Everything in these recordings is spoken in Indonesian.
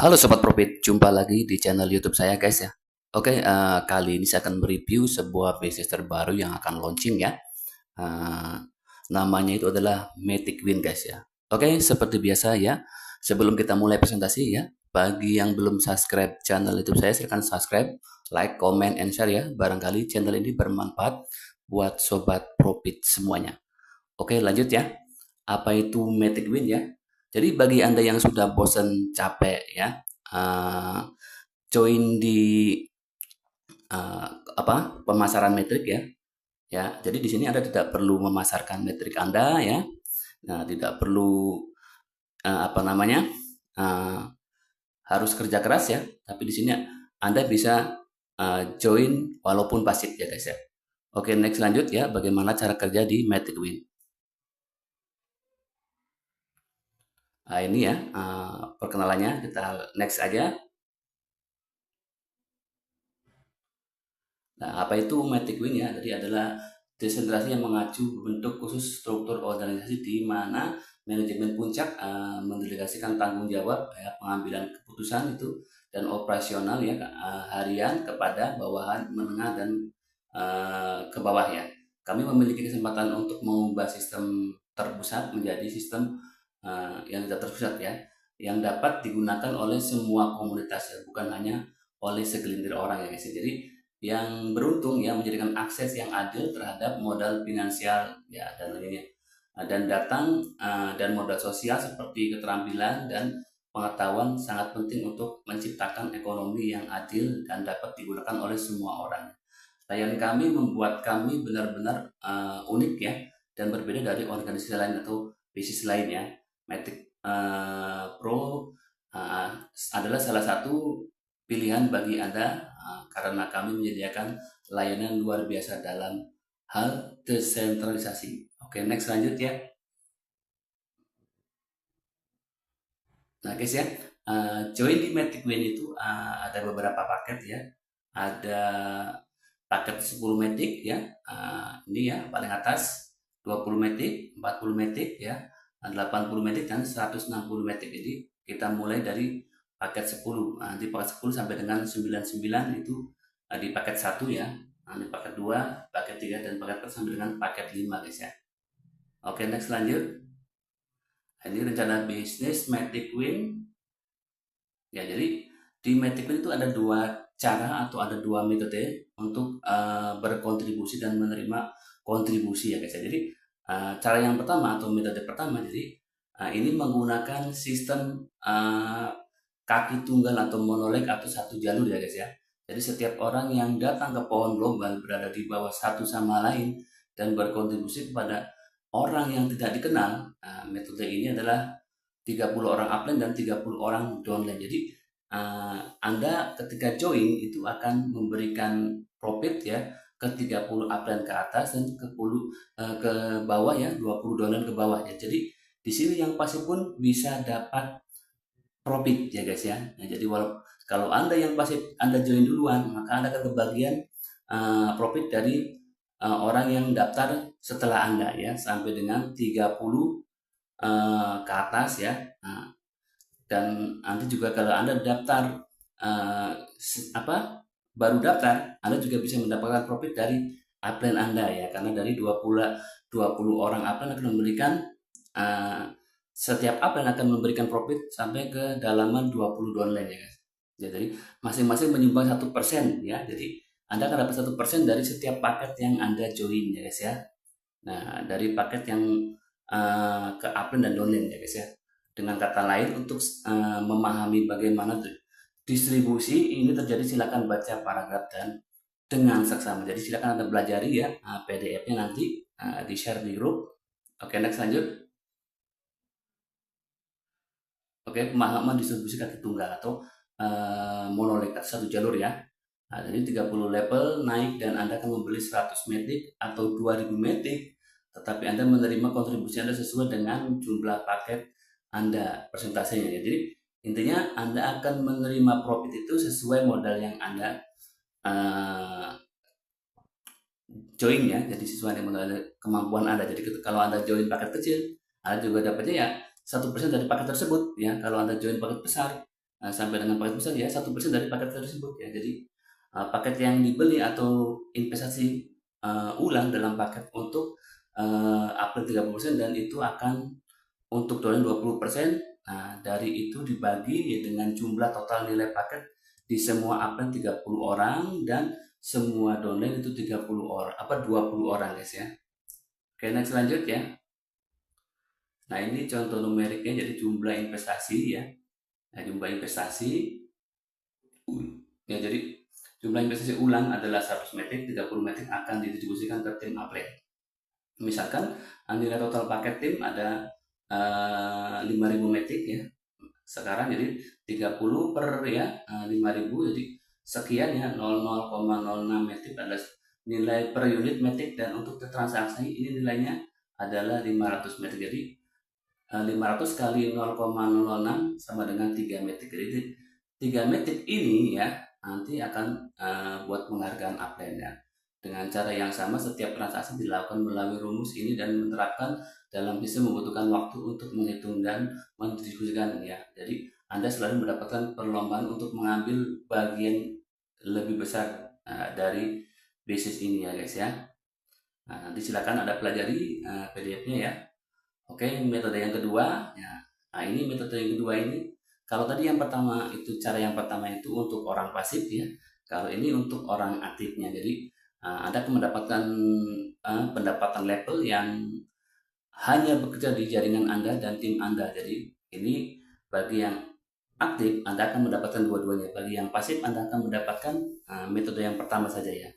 Halo Sobat Profit, jumpa lagi di channel YouTube saya guys ya. Oke, kali ini saya akan mereview sebuah bisnis terbaru yang akan launching ya. Eh, Namanya itu adalah Matic Win guys ya. Oke, seperti biasa ya, sebelum kita mulai presentasi ya, bagi yang belum subscribe channel YouTube saya, silahkan subscribe, like, comment, and share ya. Barangkali channel ini bermanfaat buat Sobat Profit semuanya. Oke, lanjut ya. Apa itu Matic Win ya? Jadi bagi Anda yang sudah bosan capek ya, uh, join di uh, pemasaran metrik ya. Ya, jadi di sini Anda tidak perlu memasarkan metrik Anda ya. Nah, tidak perlu uh, harus kerja keras ya. Tapi di sini Anda bisa join walaupun pasif ya guys ya. Oke, next lanjut ya. Bagaimana cara kerja di Matic Win? Nah, ini ya perkenalannya, kita next aja. Nah, apa itu Matic Win ya? Jadi adalah desentralisasi yang mengacu bentuk khusus struktur organisasi di mana manajemen puncak mendelegasikan tanggung jawab ya, pengambilan keputusan itu dan operasional ya harian kepada bawahan, menengah dan ke bawah ya. Kami memiliki kesempatan untuk mengubah sistem terpusat menjadi sistem yang tidak terpusat ya, yang dapat digunakan oleh semua komunitas ya, bukan hanya oleh segelintir orang ya guys. Jadi yang beruntung ya menjadikan akses yang adil terhadap modal finansial ya dan lainnya. Dan datang dan modal sosial seperti keterampilan dan pengetahuan sangat penting untuk menciptakan ekonomi yang adil dan dapat digunakan oleh semua orang. Layanan kami membuat kami benar-benar unik ya dan berbeda dari organisasi lain atau bisnis lainnya. Matic Pro adalah salah satu pilihan bagi Anda karena kami menyediakan layanan luar biasa dalam hal desentralisasi. Oke, next lanjut ya. Nah guys ya, join di Matic Win itu ada beberapa paket ya. Ada paket 10 Matic ya, ini ya paling atas 20 Matic, 40 Matic ya, 80 Matic dan 160 Matic. Jadi kita mulai dari paket 10. Di paket 10 sampai dengan 99 itu di paket 1 ya. Di paket 2, paket 3 dan paket 4 sampai dengan paket 5 guys ya. Oke, next lanjut. Ini rencana bisnis Matic Win. Ya, jadi di Matic Win itu ada dua cara atau ada dua metode untuk berkontribusi dan menerima kontribusi ya guys ya. Jadi cara yang pertama atau metode pertama, jadi ini menggunakan sistem kaki tunggal atau monoleg atau satu jalur ya guys ya. Jadi setiap orang yang datang ke pohon global berada di bawah satu sama lain dan berkontribusi kepada orang yang tidak dikenal. Metode ini adalah 30 orang upline dan 30 orang downline. Jadi Anda ketika join itu akan memberikan profit ya ke 30 upline ke atas dan ke bawah ya, 20 downline ke bawah ya. Jadi di sini yang pasif pun bisa dapat profit ya guys ya. Nah, jadi kalau Anda yang pasif Anda join duluan, maka Anda akan kebagian profit dari orang yang daftar setelah Anda ya sampai dengan 30 ke atas ya. Dan nanti juga kalau Anda daftar baru daftar, Anda juga bisa mendapatkan profit dari upline Anda ya, karena dari 20 orang upline akan memberikan setiap upline akan memberikan profit sampai ke dalaman 20 downline ya guys. Jadi masing-masing menyumbang 1% ya. Jadi Anda akan dapat 1% dari setiap paket yang Anda join ya guys ya. Nah, dari paket yang ke upline dan downline ya guys ya. Dengan kata lain, untuk memahami bagaimana distribusi ini terjadi, silakan baca paragraf dan dengan seksama. Jadi silakan Anda belajari ya PDF-nya nanti di share di grup. Oke, next lanjut. Oke, pemahaman distribusi kaki tunggal atau monoleg satu jalur ya. Nah, jadi 30 level naik dan Anda akan membeli 100 metik atau 2000 metik, tetapi Anda menerima kontribusi Anda sesuai dengan jumlah paket Anda, persentasenya ya. Jadi intinya Anda akan menerima profit itu sesuai modal yang Anda join ya. Jadi sesuai dengan modal kemampuan Anda. Jadi kalau Anda join paket kecil, Anda juga dapatnya ya 1% dari paket tersebut ya. Kalau Anda join paket besar, sampai dengan paket besar ya 1% dari paket tersebut ya. Jadi paket yang dibeli atau investasi ulang dalam paket untuk upgrade 30% dan itu akan untuk dolar 20%. Nah, dari itu dibagi ya dengan jumlah total nilai paket di semua upline 30 orang dan semua downline itu 30 orang 20 orang guys ya. Oke, next lanjut ya. Nah, ini contoh numeriknya jadi jumlah investasi ya. Nah, jumlah investasi ya jadi jumlah investasi ulang adalah 100 metik, 30 metik akan didistribusikan ke tim upline. Misalkan nilai total paket tim ada 5.000 metik ya. Sekarang jadi 30 per ya 5.000 jadi sekian ya 00,06 metik adalah nilai per unit metik dan untuk transaksi ini nilainya adalah 500 metik. Jadi 500 kali 0,006 sama dengan 3 metik. Jadi 3 metik ini ya nanti akan buat penghargaan upline ya. Dengan cara yang sama setiap transaksi dilakukan melalui rumus ini dan menerapkan dalam sistem membutuhkan waktu untuk menghitung dan mendistribusikan ya. Jadi Anda selalu mendapatkan perlombaan untuk mengambil bagian lebih besar dari bisnis ini ya guys ya. Nah, nanti silakan Anda pelajari PDF-nya ya. Oke, metode yang kedua ya. Nah, ini metode yang kedua ini kalau tadi yang pertama itu cara yang pertama itu untuk orang pasif ya. Kalau ini untuk orang aktifnya. Jadi Anda akan mendapatkan pendapatan level yang hanya bekerja di jaringan Anda dan tim Anda. Jadi ini bagi yang aktif Anda akan mendapatkan dua-duanya. Bagi yang pasif Anda akan mendapatkan metode yang pertama saja ya.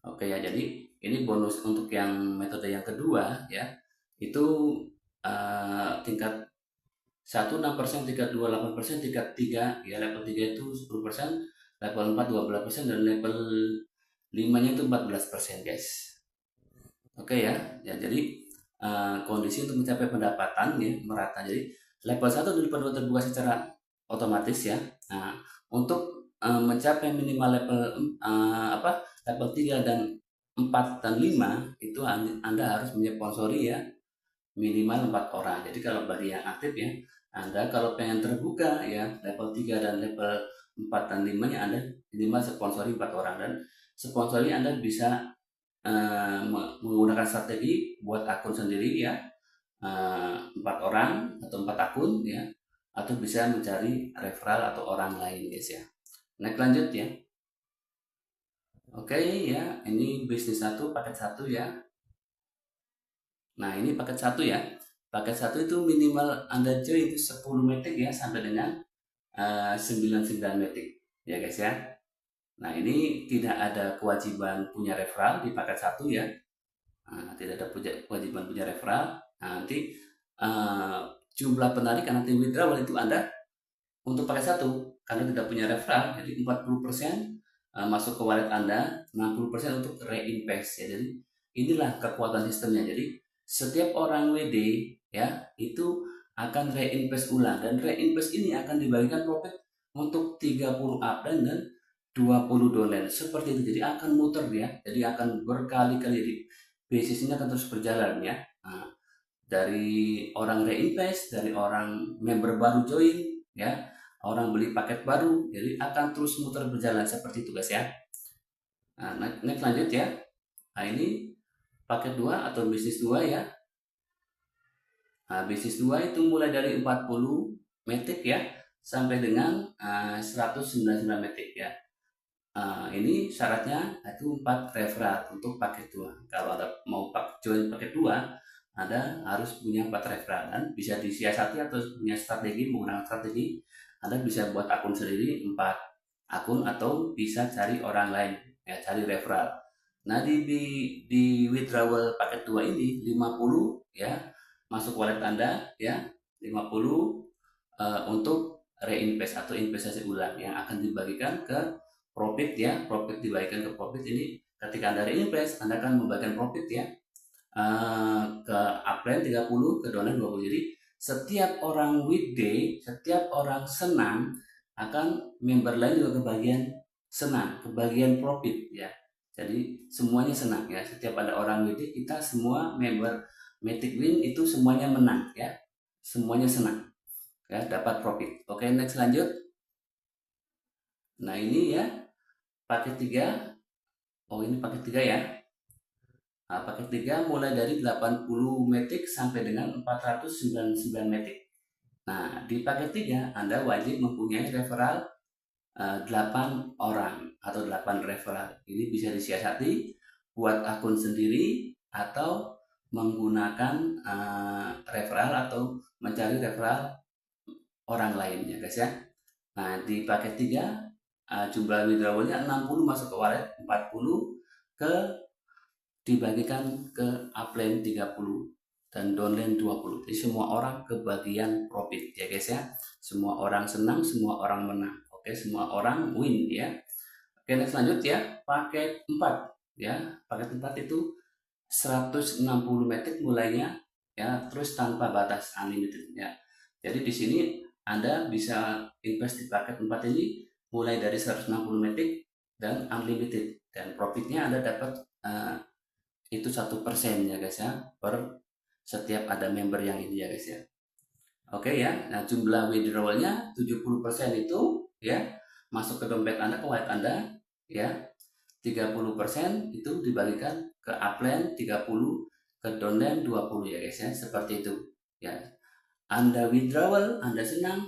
Oke ya, jadi ini bonus untuk yang metode yang kedua ya. Itu tingkat 1 6%, tingkat 2 8%, tingkat 3 ya level 3 itu 10%, level 4 12% dan level 5-nya itu 14% guys. Oke ya. Ya jadi kondisi untuk mencapai pendapatan ya merata. Jadi level 1 dan level 2 terbuka secara otomatis ya. Nah, untuk mencapai minimal level level 3 dan 4 dan 5 itu Anda harus menyponsori ya minimal 4 orang. Jadi kalau bagi yang aktif ya, Anda kalau pengen terbuka ya level 3 dan level 4 dan 5-nya Anda minimal sponsori 4 orang dan sponsori Anda bisa menggunakan strategi buat akun sendiri ya 4 orang atau 4 akun ya atau bisa mencari referral atau orang lain guys ya. Next lanjut ya. Oke ya, ini bisnis 1 paket 1 ya. Nah, ini paket 1 ya. Paket 1 itu minimal Anda join itu 10 metik ya sampai dengan 99 metik ya guys ya. Nah, ini tidak ada kewajiban punya referral di paket 1 ya. Tidak ada kewajiban punya referral. Nah, nanti jumlah penarikan nanti withdrawal itu Anda untuk paket 1 karena tidak punya referral jadi 40% masuk ke wallet Anda, 60% untuk reinvest ya. Jadi inilah kekuatan sistemnya. Jadi setiap orang WD ya itu akan reinvest ulang dan reinvest ini akan dibagikan profit untuk 30 upline dan 20 downline seperti itu. Jadi akan muter ya. Jadi akan berkali-kali. Jadi bisnis ini akan terus berjalan ya. Nah, dari orang reinvest, dari orang member baru join ya, orang beli paket baru, jadi akan terus muter berjalan seperti itu guys ya. Nah, next lanjut ya. Nah, ini paket 2 atau bisnis 2 ya. Nah, bisnis 2 itu mulai dari 40 metik ya sampai dengan 199 metik ya. Ini syaratnya itu 4 referral untuk paket 2. Kalau Anda mau join paket 2, Anda harus punya 4 referral dan bisa disiasati atau punya strategi, menggunakan strategi. Anda bisa buat akun sendiri 4 akun atau bisa cari orang lain ya, cari referral. Nah, di withdrawal paket 2 ini 50 ya masuk wallet Anda ya, 50 untuk reinvest atau investasi ulang yang akan dibagikan ke profit ya. Profit dibagikan ke profit ini ketika Anda reinvest Anda akan membagikan profit ya ke upline 30, ke downline 20. Jadi setiap orang weekday, setiap orang senang akan member lain juga kebagian senang, kebagian profit ya. Jadi semuanya senang ya. Setiap ada orang weekday kita semua member Matic Win itu semuanya menang ya. Semuanya senang ya, dapat profit. Oke, next lanjut. Nah ini ya paket 3. Oh ini paket 3 ya. Nah, paket 3 mulai dari 80 metik sampai dengan 499 metik. Nah di paket 3 Anda wajib mempunyai referral 8 orang atau 8 referral. Ini bisa disiasati buat akun sendiri atau menggunakan referral atau mencari referral orang lain ya guys ya. Nah di paket 3 jumlah withdrawalnya 60 masuk ke wallet, 40 ke dibagikan ke upline 30 dan downline 20. Jadi semua orang kebagian profit ya guys ya. Semua orang senang, semua orang menang. Oke, semua orang win ya. Oke, next lanjut ya. Paket 4 ya. Paket 4 itu 160 metik mulainya ya, terus tanpa batas unlimited ya. Jadi di sini Anda bisa invest di paket 4 ini mulai dari 160 metik dan unlimited, dan profitnya Anda dapat itu 1% ya guys ya, per setiap ada member yang ini ya guys ya. Oke ya, nah jumlah withdrawalnya 70% itu ya masuk ke dompet Anda, ke wallet Anda ya. 30% itu dibagikan ke upline, 30 ke downline, 20 ya guys ya, seperti itu ya. Anda withdrawal, Anda senang,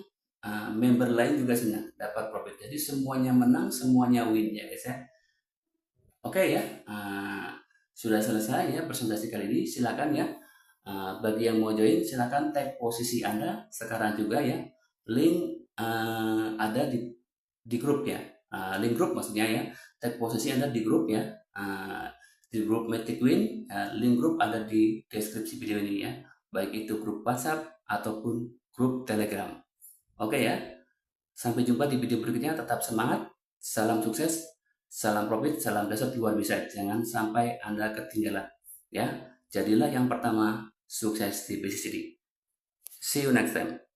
member lain juga senang, dapat profit. Jadi semuanya menang, semuanya win ya guys ya. Oke ya, sudah selesai ya presentasi kali ini. Silakan ya, bagi yang mau join silakan tag posisi Anda sekarang juga ya. Link ada di grup ya, link grup maksudnya ya. Tag posisi Anda di grup ya, di grup Matic Win. Link grup ada di deskripsi video ini ya, baik itu grup WhatsApp ataupun grup Telegram. Oke ya, sampai jumpa di video berikutnya. Tetap semangat, salam sukses, salam profit, salam dasar luar biasa. Jangan sampai Anda ketinggalan ya. Jadilah yang pertama sukses di bisnis ini. See you next time.